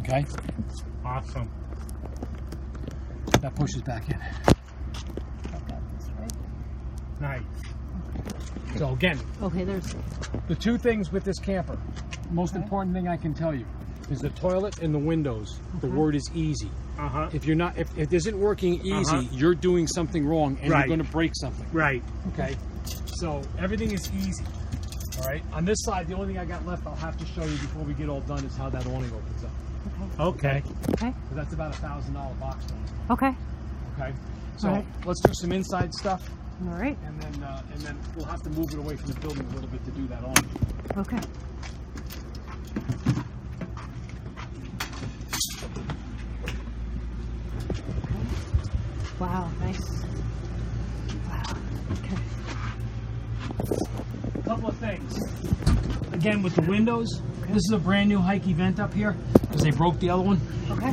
Okay? Awesome. That pushes back in. Nice. So again, Okay, there's. the two things with this camper, most important thing I can tell you is the toilet and the windows. The word is easy. If you're not, if it isn't working easy, you're doing something wrong and you're going to break something. Right. Okay. So everything is easy. All right. On this side, the only thing I got left, I'll have to show you before we get all done, is how that awning opens up. Okay. Okay. So that's about $1,000 box awning. Okay. Okay. So let's do some inside stuff, All right. and then we'll have to move it away from the building a little bit to do that awning. Okay. Wow, nice. Wow. Okay. A couple of things. Again, with the windows, this is a brand new hike event up here because they broke the other one. Okay.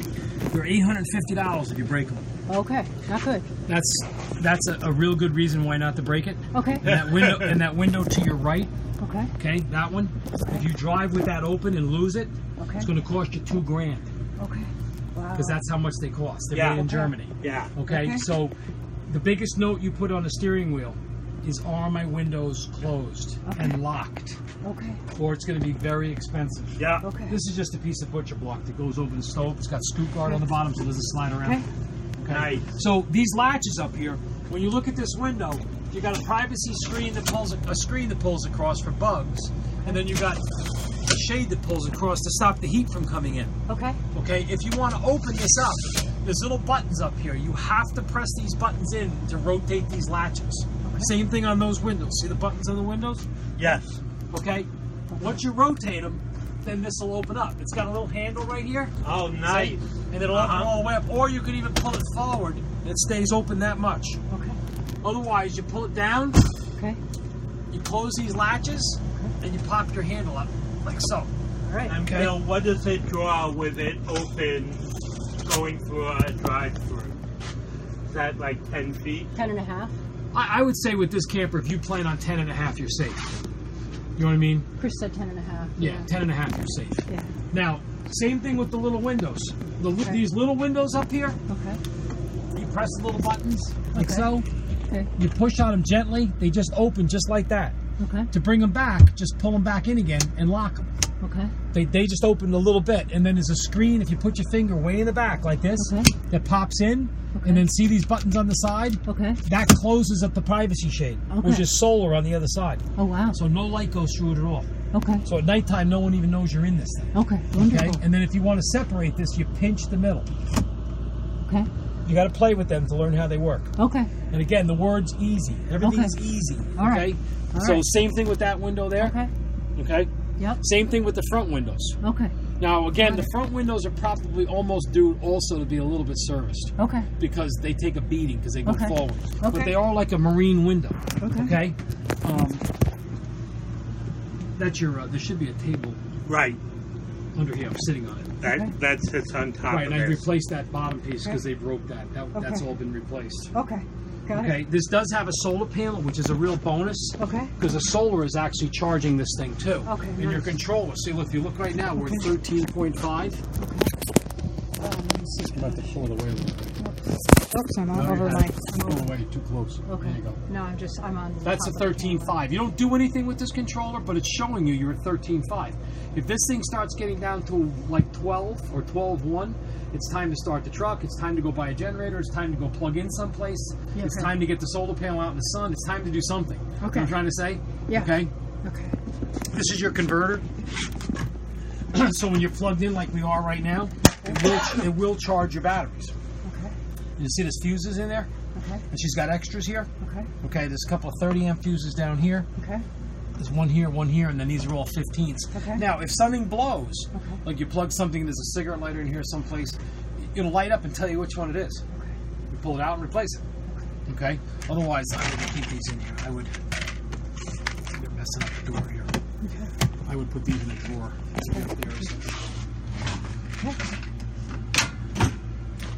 They're $850 if you break them. Okay. Not good. That's a real good reason why not to break it. Okay. And that window to your right. Okay. Okay, that one. If you drive with that open and lose it, it's going to cost you $2,000. Okay. Wow. Because that's how much they cost. They're made in Germany. Yeah. Okay? So the biggest note you put on the steering wheel is, are my windows closed and locked? Okay. Or it's going to be very expensive. Yeah. Okay. This is just a piece of butcher block that goes over the stove. It's got scoop guard on the bottom so it doesn't slide around. Okay. Nice. So these latches up here, when you look at this window, you got a privacy screen that pulls across for bugs, and then you got a shade that pulls across to stop the heat from coming in. Okay. Okay, if you want to open this up, there's little buttons up here. You have to press these buttons in to rotate these latches. Same thing on those windows. See the buttons on the windows? Yes. Okay. Once you rotate them, then this will open up. It's got a little handle right here. Oh, nice. See? And it'll open all the way up. Or you can even pull it forward and it stays open that much. Okay. Otherwise, you pull it down, Okay. you close these latches, and you pop your handle up like so. All right. And Bill, what does it draw with it open going through a drive-through? Is that like 10 feet? 10.5. I would say with this camper, if you plan on 10.5, you're safe. You know what I mean? Chris said 10.5. Yeah, 10.5, you're safe. Yeah. Now, same thing with the little windows. These little windows up here, Okay. you press the little buttons like Okay. so. Okay. You push on them gently, they just open just like that. Okay. To bring them back, just pull them back in again and lock them. Okay. They just open a little bit, and then there's a screen, if you put your finger way in the back like this, that pops in, and then see these buttons on the side? Okay. That closes up the privacy shade, which is solar on the other side. Oh, wow. So no light goes through it at all. Okay. So at nighttime, no one even knows you're in this thing. Okay. Wonderful. Okay? And then if you want to separate this, you pinch the middle. Okay. You got to play with them to learn how they work. Okay. And again, the word's easy. Everything's easy. All right. Okay? All So right. same thing with that window there. Okay. Okay? Yep. Same thing with the front windows. Okay. Now, again, the front windows are probably almost due also to be a little bit serviced. Okay. Because they take a beating because they go forward. Okay. But they are like a marine window. Okay. That's your, there should be a table Right. under here. I'm sitting on it. That sits on top Right, of and I it. replaced that bottom piece because they broke that. That's all been replaced. Okay. Got Okay, this does have a solar panel, which is a real bonus. Okay. Because the solar is actually charging this thing too. Okay, And your controller, see, look, if you look right now, we're at 13.5. I'm about to pull it away a little bit. Oops, I'm No, all you're over not. my. Pull it away too close. Okay. There you go. No, I'm on. That's a 13.5. You don't do anything with this controller, but it's showing you you're at 13.5. If this thing starts getting down to like 12 or 12.1, it's time to start the truck. It's time to go buy a generator. It's time to go plug in someplace. Yeah, It's time to get the solar panel out in the sun. It's time to do something. You know what I'm trying to say? Yeah. Okay? Okay. This is your converter. So when you're plugged in like we are right now, it will charge your batteries. Okay. You see there's fuses in there? Okay. And she's got extras here. Okay. Okay, there's a couple of 30 amp fuses down here. Okay. There's one here, and then these are all 15s. Okay. Now, if something blows, like you plug something, there's a cigarette lighter in here someplace, it'll light up and tell you which one it is. Okay. You pull it out and replace it. Okay? Otherwise, I wouldn't keep these in here. They're messing up the door here. Okay. I would put these in a drawer. Up there or something.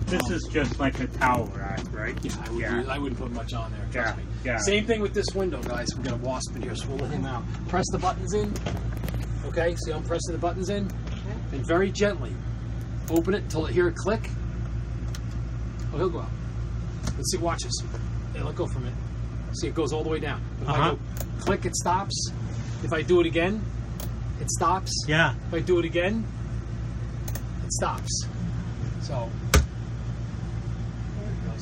This is just like a towel rack, right? Yeah, I wouldn't put much on there, trust me. Yeah. Same thing with this window, guys. We've got a wasp in here, so we'll let him out. Press the buttons in. Okay, see how I'm pressing the buttons in? And very gently, Open it till it hear it click. Oh, he'll go out. Let's see. Watch this. Yeah, let go from it. See, it goes all the way down. If I go click, it stops. If I do it again, it stops. Yeah. If I do it again, it stops. So.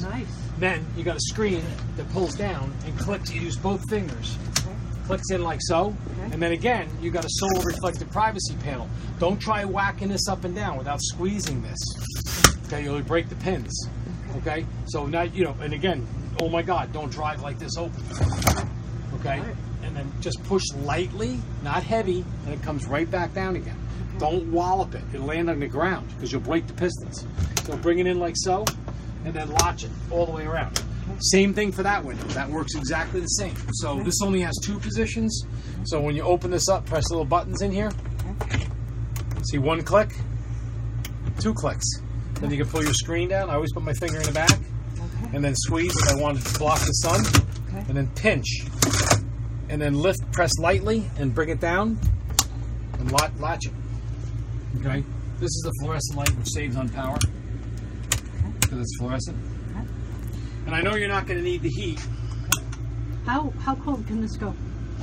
Nice. Then you got a screen that pulls down and clicks. You use both fingers. Okay. Clicks in like so. Okay. And then again, you got a solar reflective privacy panel. Don't try whacking this up and down without squeezing this. Okay, you'll break the pins. Okay? So now, you know, and again, oh my God, don't drive like this open. Okay? Right. And then just push lightly, not heavy, and it comes right back down again. Don't wallop it. It'll land on the ground because you'll break the pistons. So bring it in like so, and then latch it all the way around. Same thing for that window. That works exactly the same. So this only has 2 positions. So when you open this up, press the little buttons in here. See, 1 click, 2 clicks. Then you can pull your screen down. I always put my finger in the back, and then squeeze if I want to block the sun, and then pinch, and then lift, press lightly, and bring it down, and latch it. Okay. This is the fluorescent light, which saves on power because it's fluorescent. And I know you're not going to need the heat. How cold can this go?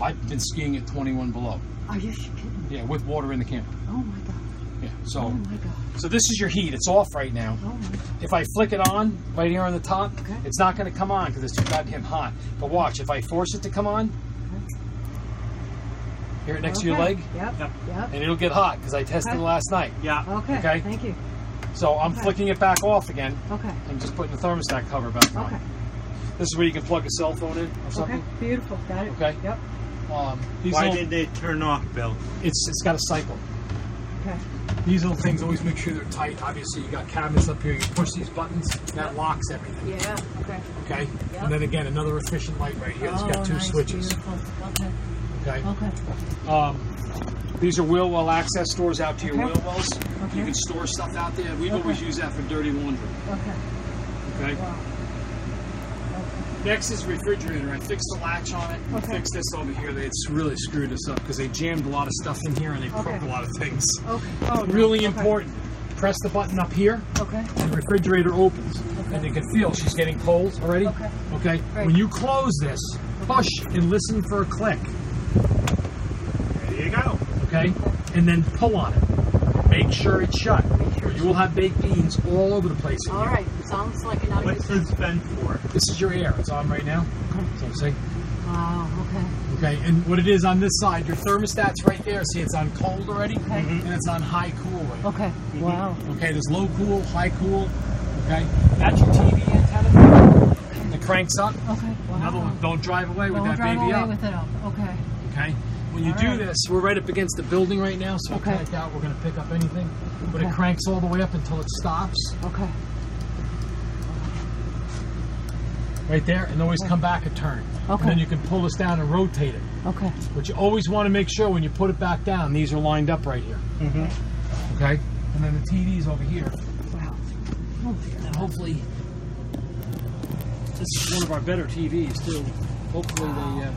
I've been skiing at 21 below. Are you kidding? Yeah, with water in the camper. Oh my God. Yeah. So, Oh my God. so this is your heat. It's off right now. Oh my God. If I flick it on right here on the top, Okay. it's not going to come on because it's too goddamn hot. But watch, if I force it to come on, hear it next to your leg, Yep. Yep. Yep. and it'll get hot because I tested it last night. Yeah. Okay. Okay. Thank you. So I'm flicking it back off again Okay. and just putting the thermostat cover back on. Okay. This is where you can plug a cell phone in or Okay. something. Beautiful. Got it. Okay. Yep. These Why little, did they turn off, Bill? it's got a cycle. Okay. These little things, always make sure they're tight. Obviously, you got cabinets up here. You push these buttons, that locks everything. Yeah. Okay. Okay. Yep. And then again, another efficient light right here. It's got 2 nice, switches. Beautiful. Okay. Okay. Okay. These are wheel well access stores out to your Okay. wheel wells. Okay. You can store stuff out there. We've Okay. always used that for dirty laundry. Okay. Okay. Wow. Next is refrigerator. I fixed the latch on it. Okay. Fixed this over here. It's really screwed us up because they jammed a lot of stuff in here and they broke Okay. a lot of things. Okay. Oh, no. Really Okay. important. Press the button up here. Okay. The refrigerator opens. And you can feel she's getting cold already. Okay. Okay. Right. When you close this, push and listen for a click. There you go. Okay. And then pull on it. Make sure it's shut. Or you will have baked beans all over the place. in All here. right. Sounds like an What's this vent for? This is your air. It's on right now. So see. Wow. Okay. Okay, and what it is on this side, your thermostat's right there. See, it's on cold already, Okay. and it's on high cool right now. Okay. Wow. Okay, there's low cool, high cool. Okay, that's your TV antenna. It cranks up. Okay. Wow. Another one. Don't drive away with Don't that drive baby away up. with it up. Okay. Okay. When you All do right. this, we're right up against the building right now, so Okay. I can't doubt we're going to pick up anything. But it Okay. cranks all the way up until it stops Okay. right there, and always come back a turn. Okay. And then you can pull this down and rotate it. Okay. But you always want to make sure when you put it back down, these are lined up right here. Mm-hmm. Okay? And then the TV's over here. Wow. Oh, dear. And hopefully, this is one of our better TVs too. Hopefully Oh my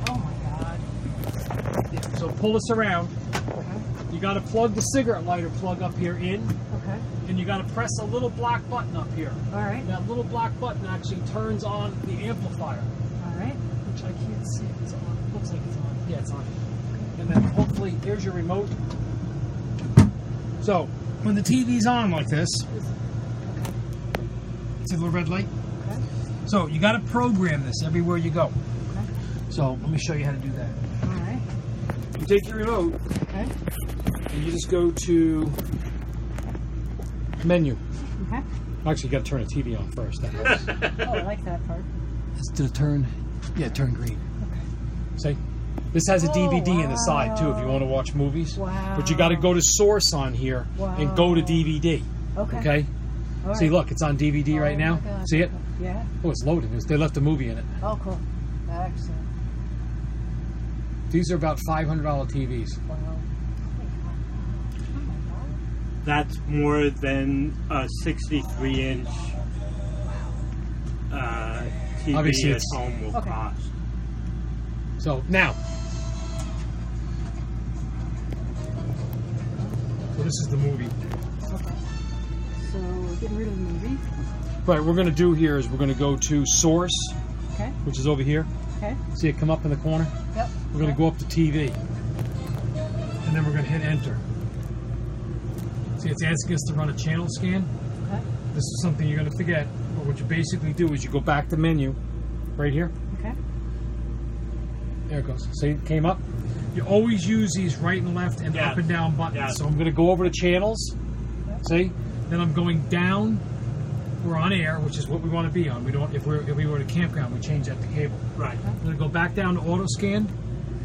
God. so pull this around. Okay. You got to plug the cigarette lighter plug up here in, Okay. and you got to press a little black button up here. All right. That little black button actually turns on the amplifier, All right. which I can't see if it's on. Looks like it's on. Yeah, it's on. And then hopefully, here's your remote. So when the TV's on like this, see the little red light? Okay. So you got to program this everywhere you go. Okay. So let me show you how to do that. All right. You take your remote Okay. and you just go to menu. Okay. Actually, you got to turn the TV on first. That helps. Oh, I like that part. It's to turn, yeah, turn green. Okay. See, this has a Oh, DVD in the side too if you want to watch movies. Wow. But you got to go to source on here and go to DVD. Okay. Okay. All See, right. look, it's on DVD right Oh, now. my God. See it? Yeah. Oh, it's loading. They left a movie in it. Oh, cool. Excellent. These are about $500 TVs. Wow. That's more than a 63-inch TV Obviously at it's- home will Okay. cost. So now, so this is the movie. So we're getting rid of the movie. Right, what we're going to do here is we're going to go to source, Okay. which is over here. Okay. See it come up in the corner? Yep. We're going to go up to TV. And then we're going to hit enter. See, it's asking us to run a channel scan. Okay. This is something you're going to forget. But what you basically do is you go back to menu, right here. Okay. There it goes. See, it came up. You always use these right and left and Yeah. up and down buttons. Yeah. So I'm going to go over to channels. Yep. See? Then I'm going down. We're on air, which is what we want to be on. We don't. If we were at a campground, we change that to cable. Right. I'm going to go back down to auto scan,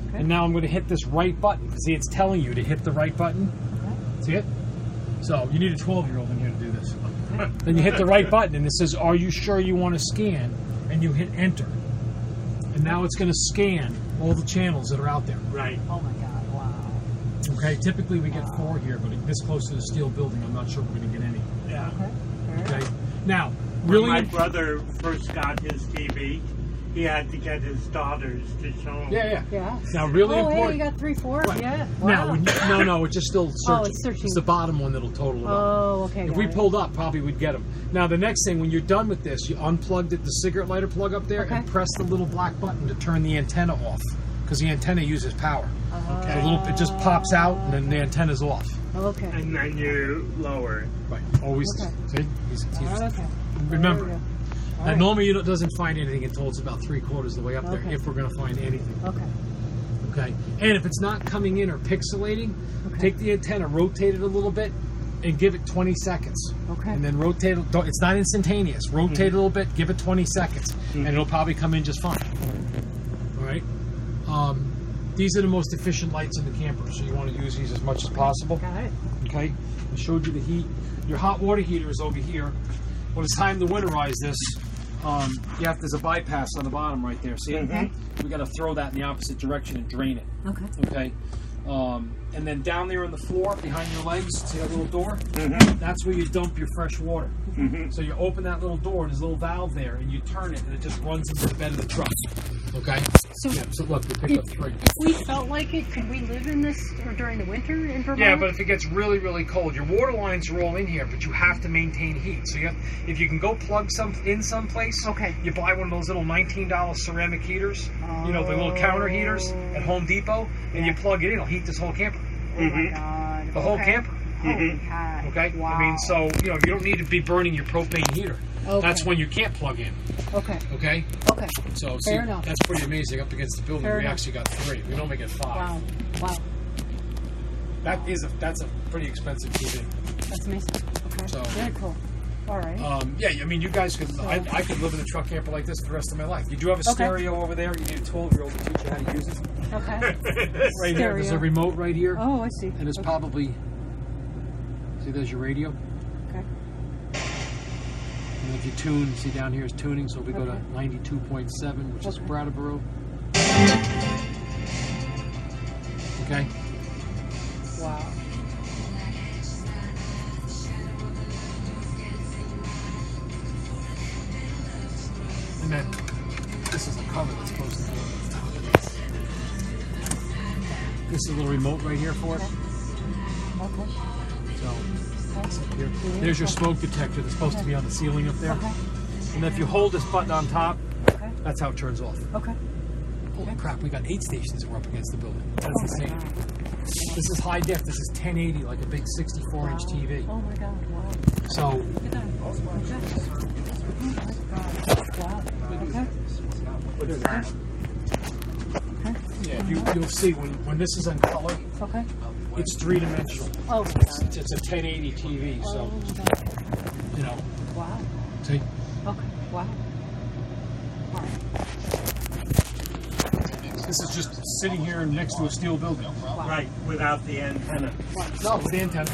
Okay. and now I'm going to hit this right button. See, it's telling you to hit the right button. Okay. See it? So you need a 12-year-old in here to do this. Then you hit the right button, and it says, "Are you sure you want to scan?" And you hit enter, and now it's going to scan all the channels that are out there. Right. Oh my God! Wow. Okay. Typically we get 4 here, but this close to the steel building, I'm not sure we're going to get any. Yeah. Okay. All right. Okay. Now, When really, my brother first got his TV, he had to get his daughters to show him. yeah. Yeah. Now, really Oh, hey, important. you got 3, 4. Right. Yeah. Now, Wow. when you, no, it's just still searching. Oh, it's searching. the bottom one that'll total it up. Oh, okay. If got we it. pulled up, probably we'd get them. Now, the next thing, when you're done with this, you unplugged the cigarette lighter plug up there Okay. and press the little black button to turn the antenna off, because the antenna uses power. Okay. So it just pops out, and then the antenna's off. Okay. And then you lower it. Right. Always. Okay. See? He's- Okay. remember. There we go. All Now, right. normally it doesn't find anything until it's about 3/4 the way up there, Okay. if we're going to find anything. Okay. Okay. And if it's not coming in or pixelating, Okay. take the antenna, rotate it a little bit, and give it 20 seconds. Okay. And then rotate it. It's not instantaneous. Rotate it a little bit, give it 20 seconds, and it'll probably come in just fine. All right. These are the most efficient lights in the camper, so you want to use these as much as possible. Got it. Okay. I showed you the heat. Your hot water heater is over here. When it's time to winterize this, there's a bypass on the bottom right there. See it? Okay. We got to throw that in the opposite direction and drain it. Okay. Okay. And then down there on the floor behind your legs, see that little door? Mm-hmm. That's where you dump your fresh water. Mm-hmm. So you open that little door, and there's a little valve there, and you turn it, and it just runs into the bed of the truck. Okay? So, Yeah, so look, we picked up 3. if we felt like it, could we live in this during the winter in Vermont? Yeah, but if it gets really, really cold, your water lines are all in here, but you have to maintain heat. So if you can go plug some in someplace, Okay. you buy one of those little $19 ceramic heaters, the little counter heaters at Home Depot, and you plug it in, it'll heat this whole camper. Oh my God. The whole Okay. camper. Holy cow. Okay? Wow. I mean, so, you don't need to be burning your propane heater. Okay. That's when you can't plug in. Okay. Okay? Okay. So, see, Fair enough. that's pretty amazing. Up against the building, Fair we enough. actually got 3. We normally get 5. Wow. Wow. That's a pretty expensive TV. That's amazing. Okay. So- Very cool. All right. Yeah, I mean, you guys could. I could live in a truck camper like this for the rest of my life. You do have a stereo over there. You need a 12-year-old to teach you how to use it. Okay. Right here, there's a Stereo. remote right here, Oh, I see. and it's Okay. probably. See, there's your radio, Okay. and if you tune, see down here is tuning. So we go to Okay. 92.7, which is Okay. Brattleboro. Okay. Wow. And then this is a cover that's supposed to be on the top of this. This is a little remote right here for it. Okay. So it's up here. There's your smoke detector that's supposed to be on the ceiling up there. Okay. And if you hold this button on top, Okay. that's how it turns off. Okay. Holy crap, we got 8 stations that were up against the building. That's Oh my insane. God. This is high def. This is 1080, like a big 64-inch Wow. TV. Oh my God. Wow. So Look at that. Okay. Oh my God. Wow. Okay. What's that? Okay. yeah, you'll see when this is in color, Okay. it's 3-dimensional. Oh my God. It's a 1080 TV. Oh So my God. Wow. see. Okay. Wow. All right. This is just sitting here next to a steel building. Right, without the antenna. No, with the antenna.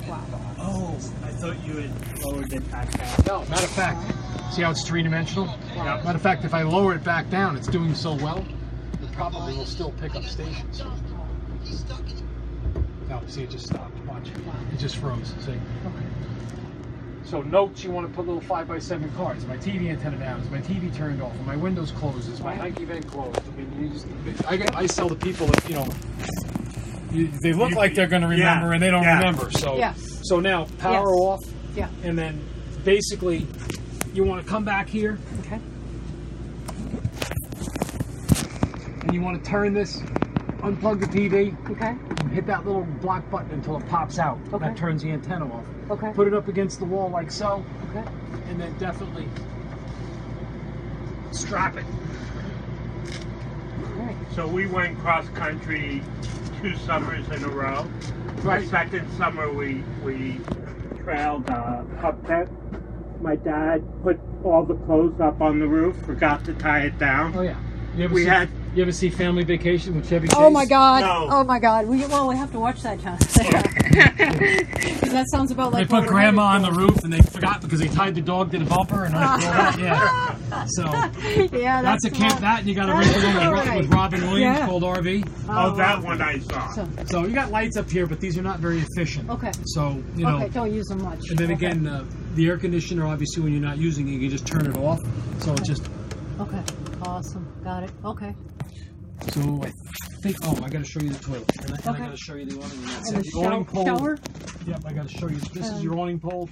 Wow. Oh, I thought you had lowered it back down. No, matter of fact, see how it's 3-dimensional? Yeah. Matter of fact, if I lower it back down, it's doing so well, it probably will still pick up stations. No, see, it just stopped. Watch. It just froze. See? Okay. So notes, you want to put little 5x7 cards. Is my TV antenna down? Is my TV turned off? Are my windows closed? Is my Nike vent closed? I mean, I sell to people that, they look like they're going to remember and they don't remember. So Yeah. so now, power Yes. off. Yeah. And then basically you want to come back here Okay. and you want to turn this, unplug the TV, Okay. and hit that little black button until it pops out. Okay. That turns the antenna off. Okay. Put it up against the wall like so, Okay. and then definitely strap it. All right. So we went cross country 2 summers in a row. Right. The second summer we trailed up there. My dad put all the clothes up on the roof, forgot to tie it down. Oh yeah. You ever see Family Vacation with Chevy Chase? Oh my God! No. Oh my God! We have to watch that, John. That sounds about They like put what we're grandma on headed the roof and they forgot because they tied the dog to the bumper and all that. Yeah. So for. Yeah, that's a camp. That and you got a rental right. with Robin Williams Yeah. called RV. Oh, that one I saw. So you got lights up here, but these are not very efficient. Okay. So you know. Okay, don't use them much. And then Okay. again, the air conditioner, obviously, when you're not using it, you can just turn it off. So it's just. Okay. Awesome. Got it. Okay. So I think. Oh, I got to show you the toilet, and I Okay. got to show you the awning. That's And it. the The awning pole. shower. Yep, I got to show you. This is your awning pole.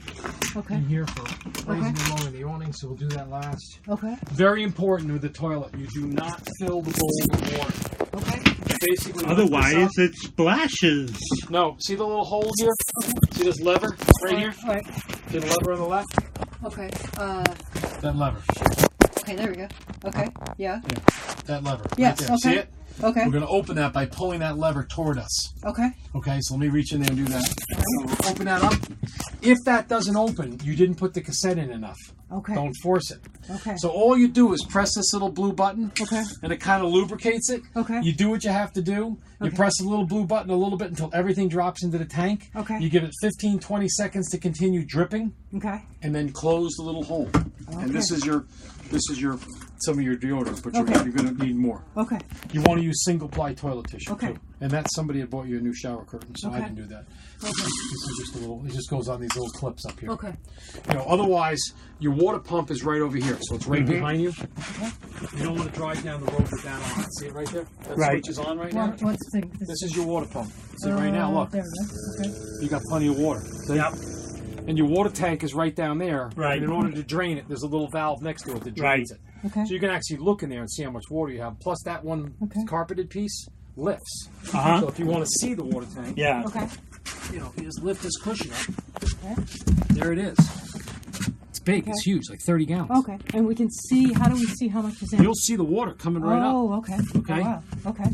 Okay. In here for raising and lowering the awning. So we'll do that last. Okay. Very important with the toilet. You do not fill the bowl with water. Okay. Basically, Otherwise, it splashes. no. See the little hole here? See this lever right here? All right. See the lever on the left? Okay. That lever. Okay. There we go. Okay. Yeah. That lever. Yes. Right there. See Okay. it? Okay. We're going to open that by pulling that lever toward us. Okay. Okay, so let me reach in there and do that. So we'll open that up. If that doesn't open, you didn't put the cassette in enough. Okay. Don't force it. Okay. So all you do is press this little blue button. Okay. And it kind of lubricates it. Okay. You do what you have to do. You Okay. press the little blue button a little bit until everything drops into the tank. Okay. You give it 15, 20 seconds to continue dripping, Okay. and then close the little hole. And this is your some of your deodorant, but Okay. you're going to need more. Okay. You want to use single ply toilet tissue Okay. too. And that's somebody had bought you a new shower curtain, so I Okay. didn't do that. Okay. This is just a little. It just goes on these little clips up here. Okay. You know, otherwise your water pump is right over here, so it's right behind you. Okay. You don't want to drive down the road with that on. See it right there? That Right. switch is on right now. What's the? This is your water pump. See right now, look. There we go. Okay. You got plenty of water. See? Yep. And your water tank is right down there. Right. And in order to drain it, there's a little valve next to it that drains Right. it. Okay. So you can actually look in there and see how much water you have. Plus that one Okay. carpeted piece lifts. Uh-huh. So if you want to see the water tank, Yeah. Okay. you know, you just lift this cushion up. Okay. There it is. It's big. It's huge, like 30 gallons. Okay. And we can see. How do we see how much is in? You'll see the water coming right up. Oh, okay. Okay. Oh, wow. Okay.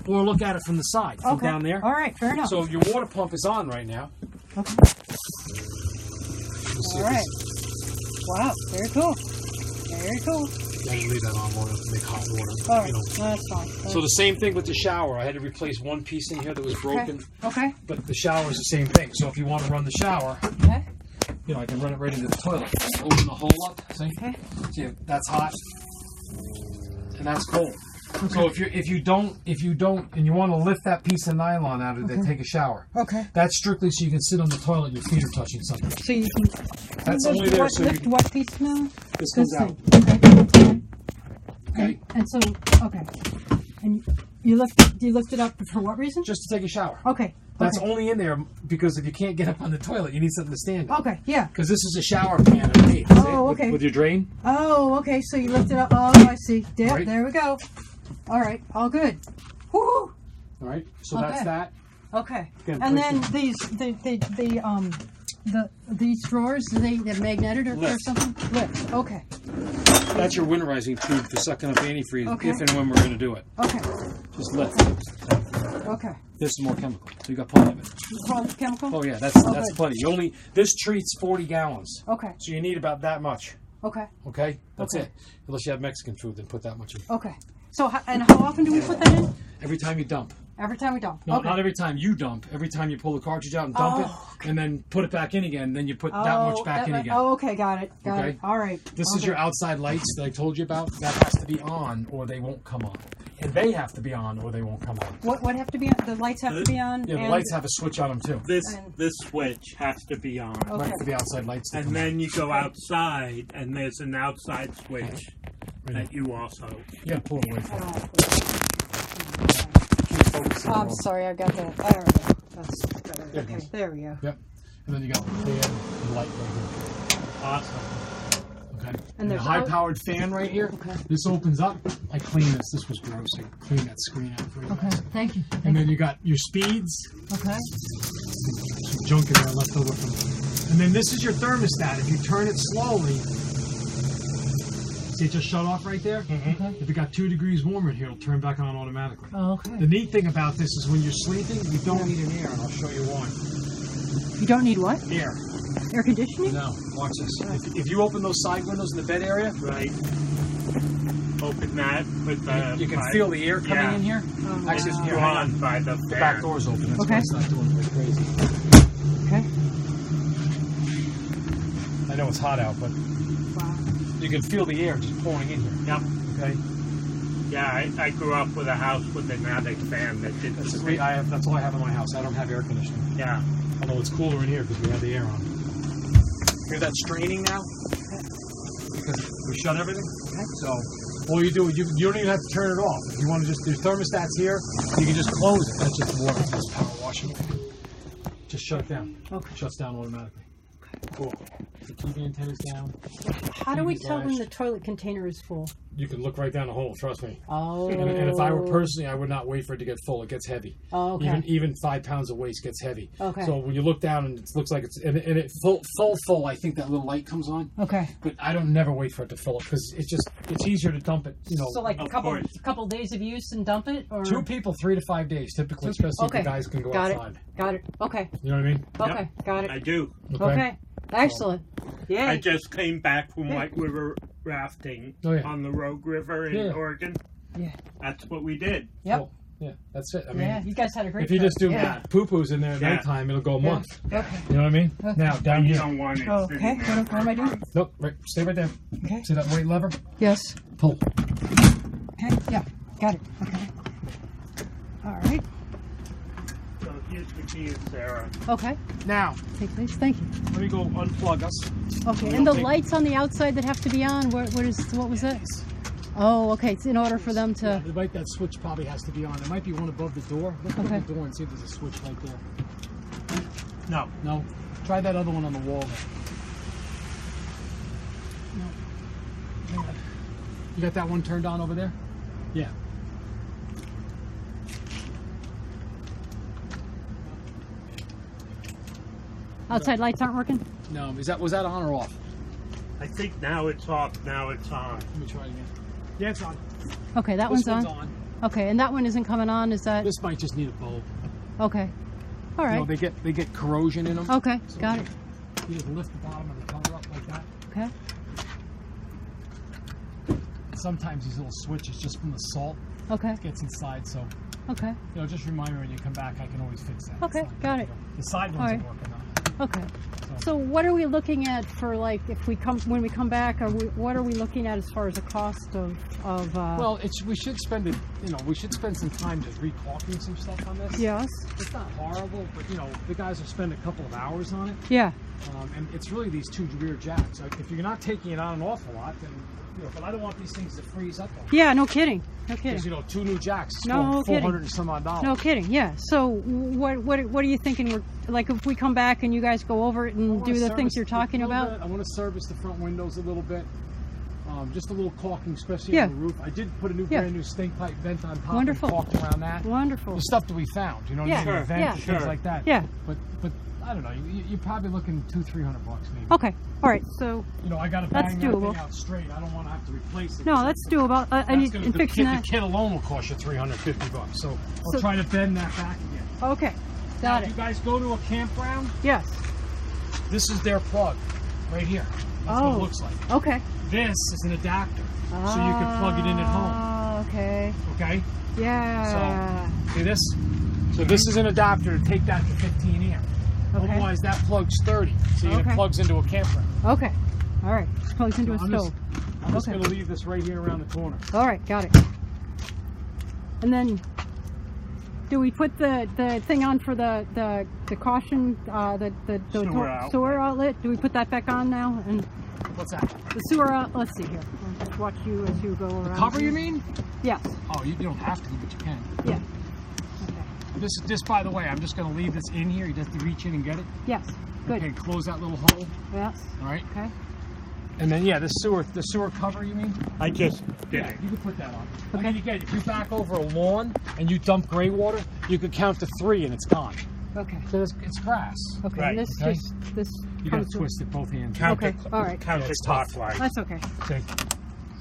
Or look at it from the side, from Okay. down there. All right. Fair enough. So your water pump is on right now. Okay. We'll see All if right. Wow. Very cool. Very cool. Yeah, you leave that on water to make hot water. All right. You know. That's fine. So the same thing with the shower. I had to replace one piece in here that was broken, Okay. but the shower is the same thing. So if you want to run the shower, Okay. you know, I can run it right into the toilet. Open the hole up. See? Okay. See, that's hot, and that's cold. So if you don't, and you want to lift that piece of nylon out of it, take a shower. Okay. That's strictly so you can sit on the toilet and your feet are touching something. So you can. That's lift only there what, so you lift can, what piece now? this comes out. thing. Okay. Okay, And so, okay. And you lift it up for what reason? just to take a shower. Okay. That's okay. only in there because if you can't get up on the toilet, you need something to stand on. Okay. Yeah. Because this is a shower pan underneath. Oh, see? okay. With your drain. Oh, okay. So you lift it up. Oh, I see. Yeah. Right. There we go. All right. All good. Woo. All right. So that's Okay. that. Okay. Again, And place then these drawers, they're magnetic or Lift. something? Lift. Okay. That's your winterizing tube for sucking up antifreeze Okay. if and when we're going to do it. Okay. Just lift. Okay. This is more chemical. So you got plenty of it. Chemical? Oh yeah, that's good. plenty. This treats 40 gallons. Okay. So you need about that much. Okay. Okay? That's Okay. it. Unless you have Mexican food, then put that much in. Okay. So, how often do we put that in? Every time you dump. Every time we dump. No, Okay. not every time you dump. Every time you pull the cartridge out and dump it, and then put it back in again, then you put that much back in again. Oh, okay. Got it. Got Okay. it. All right. This is your outside lights that I told you about. That has to be on or they won't come on. And they have to be on or they won't come on. What have to be on? The lights have to be on? Yeah, the and- lights have a switch on them too. This switch has to be on. Okay. Right, for the outside lights. to come And then you go outside, and there's an outside switch on. that you also. Yeah, pull it away from Oh, Keep focusing I'm on- sorry, I got that. All right. That's better. Yeah, Okay, yes. there we go. Yep. And then you got the fan and light right here. Awesome. Okay. And And the there's high-powered fan right here. Okay. This opens up. I cleaned this. This was gross. I cleaned that screen out for you. Okay, thank you. And then you got your speeds. Okay. Some junk in there left over from. And then this is your thermostat. If you turn it slowly, see it just shut off right there? Okay. If it got 2 degrees warmer in here, it'll turn back on automatically. Oh, okay. The neat thing about this is when you're sleeping, you don't need an air, and I'll show you why. You don't need what? Air. Air conditioning? No, watch this. If you open those side windows in the bed area, Right. Open that with the. you can feel the air coming in here. Oh, Actually, wow. here, hang on. Drawn by the The fan. back door's open. That's Okay. why it's not doing it like crazy. Okay. I know it's hot out, but Wow. you can feel the air just pouring in here. Yep. Okay. Yeah, I grew up with a house with an attic fan that did the That's same. that's all I have in my house. I don't have air conditioning. Yeah. Although it's cooler in here because we have the air on. Hear that straining now? Because we shut everything. So all you do is you don't even have to turn it off. If you want to just, there's thermostats here, you can just close it. That's just water. That's power washing. Just shut it down. Okay. Shuts down automatically. Cool. The TV antenna's down. How do we TV's tell when lashed. the toilet container is full? You can look right down the hole. Trust me. Oh. And if I were personally, I would not wait for it to get full. It gets heavy. Oh, okay. Even 5 pounds of waste gets heavy. Okay. So when you look down and it looks like it's and it full, I think that little light comes on. Okay. But I don't never wait for it to fill up because it's easier to dump it. You know, So like a Of couple course. days of use and dump it, or 2 people, 3 to 5 days typically, especially if Okay. the guys can go Got outside. it. Got it. Okay. You know what I mean? Okay. Got it. I do. Okay. Excellent. Yeah. I just came back from white river rafting Oh, yeah. on the Rogue River in Yeah. Oregon. Yeah. That's what we did. Yep. Cool. Yeah, that's it. I mean, Yeah. You guys had a great. if you trip. just do Yeah. poo-poos in there at Yeah. nighttime, it'll go a Yeah. month. Okay. You know what I mean? Okay. Now down You here. don't want it Oh, sitting okay. there. What am I doing? Nope. Right. Stay right there. Okay. See that white lever? Yes. Pull. Okay. Yeah. Got it. Okay. All right. So here's the key, Sarah. Okay. Now, Take this. Thank you. let me go unplug us. Okay. We And the don't take- lights on the outside that have to be on. What was that? Oh, okay. It's in order for them to. That switch probably has to be on. There might be one above the door. Look Okay. at the door and see if there's a switch right there. No. No. Try that other one on the wall there. No. You got that one turned on over there? Yeah. Outside lights aren't working. No. Was that on or off? I think now it's off, now it's on. Let me try it again. Yeah, it's on. Okay, that This one's one's on. on. Okay, and that one isn't coming on. Is that This might just need a bulb. okay? All You know, right. they get corrosion in them. Okay, So got it. You just lift the bottom of the cover up like that. Okay. Sometimes these little switches, just from the salt, Okay. gets inside. So, Okay. just remind me when you come back. I can always fix that. Okay, It's not got big it. deal. The side ones Alright. are working on. Okay. So what are we looking at for like if we come when we come back? What are we looking at as far as the cost of? Well, we should spend it. We should spend some time just re-caulking some stuff on this. Yes. It's not horrible, but the guys will spend a couple of hours on it. Yeah. And it's really these 2 rear jacks. Like, if you're not taking it on an awful lot, then but I don't want these things to freeze up. Yeah. No kidding. No kidding. Because 2 new jacks, No kidding. $400 and some odd dollars. No kidding. Yeah. So what are you thinking? Like if we come back and you guys go over it I and wanna do the service things you're a talking little about? bit. I want to service the front windows a little bit. Just a little caulking, especially Yeah. on the roof. I did put a brand new stink pipe vent on top Wonderful. and caulked around that. Wonderful. The stuff that we found, Yeah. what I mean? Sure. The vent Yeah. and things Sure. like that. Yeah. But I don't know. You're probably looking $200-300 maybe. Okay. All right. So I got to That's bang that doable. thing out straight. I don't want to have to replace it. no, that's doable. And the fixing kit, that. The kit alone will cost you $350. So I'll So- try to bend that back again. Okay. Now, Got if it. you guys go to a campground, Yes. this is their plug right here. That's what it looks like. Okay. This is an adapter, so you can plug it in at home. Ah, okay. Okay? Yeah. See this? So this is an adapter to take that to 15 amp. Okay. Otherwise, that plug's 30. So it Okay. plugs into a campground. Okay. All right. Plugs into a I'm stove. just Okay. going to leave this right here around the corner. All right. Got it. And then, do we put the thing on for the caution the sewer outlet? Do we put that back on now? And What's that? the sewer out. Let's see here. I'll just watch you as you go around. Cover, here. you mean? Yes. Oh, you don't have to, but you can. Yeah. Okay. This, by the way, I'm just going to leave this in here. You just have to reach in and get it. Yes. Good. Okay, close that little hole. Yeah. All right. Okay. And then, yeah, the sewer cover, you mean? I just did Yeah, it. you can put that on. Okay. I mean, again, if you back over a lawn and you dump gray water, you could count to 3 and it's gone. Okay. So it's grass. Okay. Right, This okay. this. You gotta comes to- twist it both hands. Okay, all right. Counterclockwise. That's okay. Okay.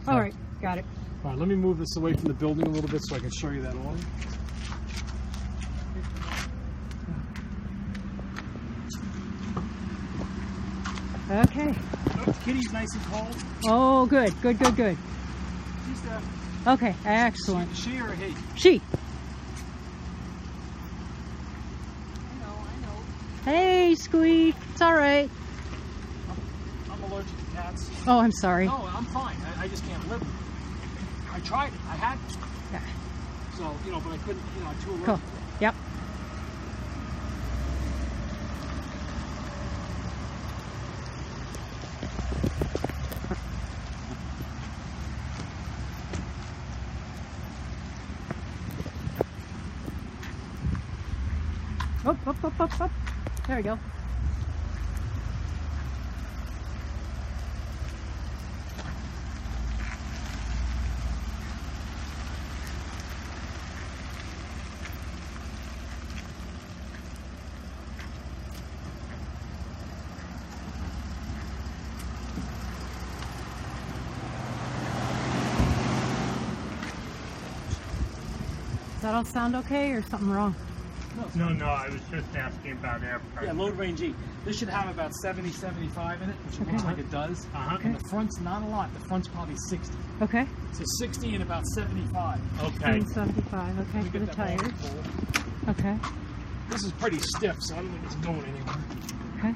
All right. Got it. All right, let me move this away from the building a little bit so I can show you that awning. Okay. Kitty's nice and cold. Oh, good. Good. Good. Good. She's there. Okay. Excellent. She or he? She. I know. Hey, Squeak. It's all right. I'm allergic to cats. Oh, I'm sorry. No, I'm fine. I just can't live with them. I tried it. I had to. Yeah. So, but I couldn't, I'm too allergic. Cool. Yep. Up. There we go. Does that all sound okay or something wrong? No, I was just asking about air pressure. Yeah, load range E. This should have about 70, 75 in it, which Okay. looks like it does. Uh-huh. And the front's not a lot. The front's probably 60. Okay. So 60 and about 75. Okay. 75. Okay, Let me for get the that tires. pulled. Okay. This is pretty stiff, so I don't think it's going anywhere. Okay.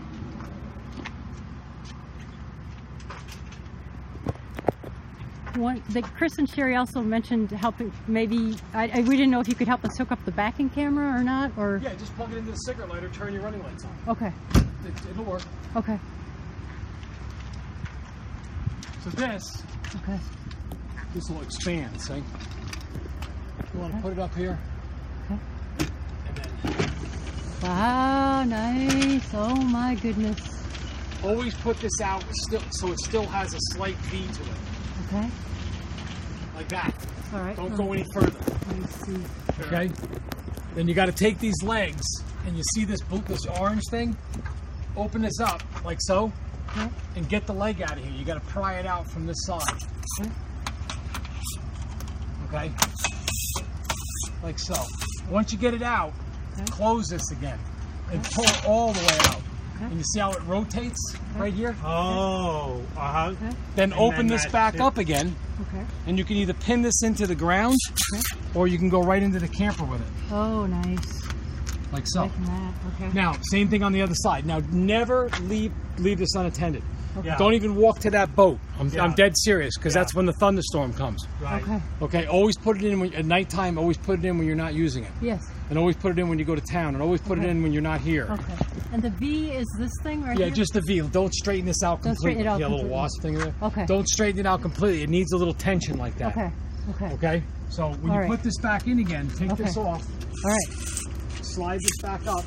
Chris and Sherry also mentioned helping. Maybe we didn't know if you could help us hook up the backing camera or not, or. Yeah, just plug it into the cigarette lighter, turn your running lights on. Okay. It'll work. Okay. So this will expand, see? You want to put it up here? Okay. And then Wow, nice. Oh my goodness. always put this out so it still has a slight V to it. Okay. Like that. All right. Don't go any further. Let me see. Okay? Then you got to take these legs, and you see this orange thing? Open this up, like so, Okay. and get the leg out of here. You got to pry it out from this side. Okay. Okay? Like so. Once you get it out, Okay. close this again, and pull it all the way out. Okay. And you see how it rotates right here? Oh, uh-huh. Okay. Then And open then this that's back it. up again, Okay. and you can either pin this into the ground, Okay. or you can go right into the camper with it, Oh, nice. like so. Liking that. Okay. Now, same thing on the other side. Now, never leave this unattended. Yeah. Don't even walk to that boat. I'm Yeah. dead serious, because Yeah. that's when the thunderstorm comes. Right. Okay. Okay, always put it in at nighttime. Always put it in when you're not using it, Yes. and always put it in when you go to town, and always put it Okay. in when you're not here. Okay. And the V is this thing right Yeah, here? just the V. Don't straighten this out Don't completely. straighten it out Yeah, a little completely. wasp thing there. Okay. Don't straighten it out completely. It needs a little tension like that. Okay. Okay. Okay. So when All you right. put this back in again, take this Okay. off, All right. slide this back up,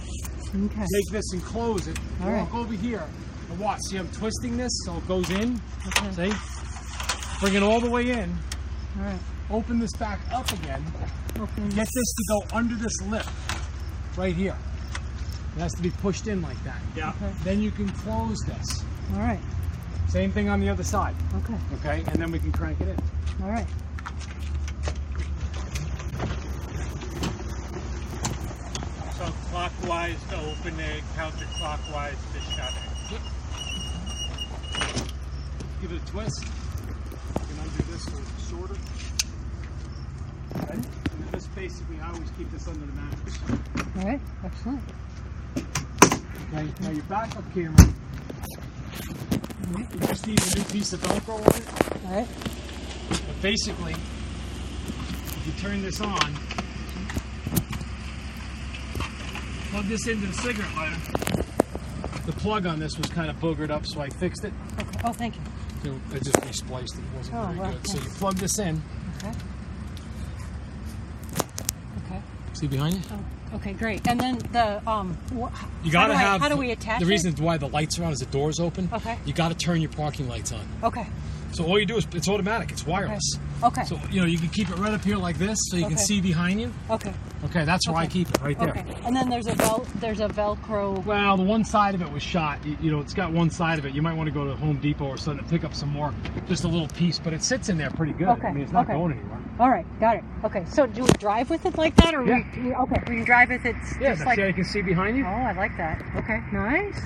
Okay. take this and close it. All right. Walk over here and watch. See, I'm twisting this so it goes in. Okay. See? Bring it all the way in. All right. Open this back up again. Open. Get this to go under this lip right here. It has to be pushed in like that. Yeah. Okay. Then you can close this. All right. Same thing on the other side. Okay. Okay? And then we can crank it in. All right. So clockwise to open it, counterclockwise to shut it. Give it a twist. You can undo this so it's shorter. Okay? And then this basically, I always keep this under the mattress. All right. Excellent. Okay? Now your backup camera, you just need a new piece of Velcro on it. All right. But basically, if you turn this on, plug this into the cigarette lighter. The plug on this was kind of boogered up, so I fixed it. Okay. Oh, thank you. So I just respliced it. It wasn't Oh, very well, good. So you thanks. plug this in. Okay. Okay. See behind you? Oh, Okay, great. And then the You gotta have. How do we attach the it? reason why the lights are on is the door's open. Okay. You got to turn your parking lights on. Okay. So all you do is it's automatic. It's wireless. Okay. So you can keep it right up here like this, so you can see behind you. Okay. Okay, that's where I keep it right there. Okay. And then there's a Velcro. Well, the one side of it was shot. It's got one side of it. You might want to go to Home Depot or something to pick up some more, just a little piece, but it sits in there pretty good. Okay. I mean, it's not going anywhere. All right, got it. Okay, so do we drive with it like that, or yeah. we can drive with it. Just like. Yeah, you can see behind you. Oh, I like that. Okay, nice.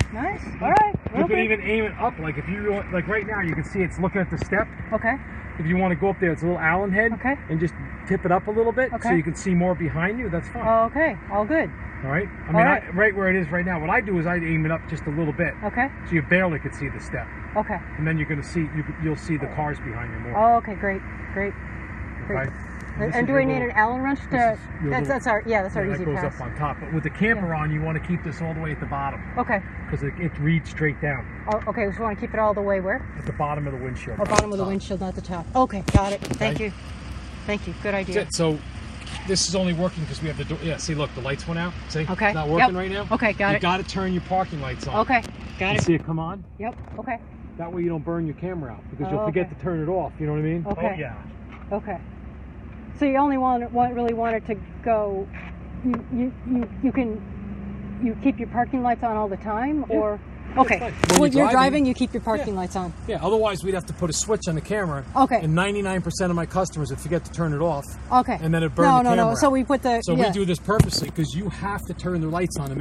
All right. You can even aim it up, like if you want, like right now, you can see it's looking at the step. Okay. If you want to go up there, it's a little Allen head. Okay. And just tip it up a little bit, so you can see more behind you. That's fine. Okay, all good. All right. I mean, right where it is right now. What I do is I aim it up just a little bit. Okay. So you barely could see the step. Okay. And then you're gonna see you'll see the cars behind you more. Oh, okay, great. Okay. And do we need an Allen wrench to? That's our easy that pass. goes up on top. But with the camper on, you want to keep this all the way at the bottom. Okay. Because it reads straight down. Oh, okay, so we want to keep it all the way where? At the bottom of the windshield. Or bottom of the windshield, not the top. Okay, got it. Thank you. Good idea. That's it. So this is only working because we have the door. Yeah, see, look, the lights went out. See? Okay. It's not working right now. Okay, got it. You got to turn your parking lights on. Okay, got it. See it come on? Yep, okay. That way you don't burn your camera out because you'll forget to turn it off. You know what I mean? Okay. Oh, yeah. Okay. So you only really want it to go. You keep your parking lights on all the time, or okay. When you're driving, you keep your parking lights on. Yeah. Otherwise, we'd have to put a switch on the camera. Okay. And 99% of my customers would forget to turn it off. Okay. And then it burns the camera. No. So we put the. So we do this purposely because you have to turn the lights on to make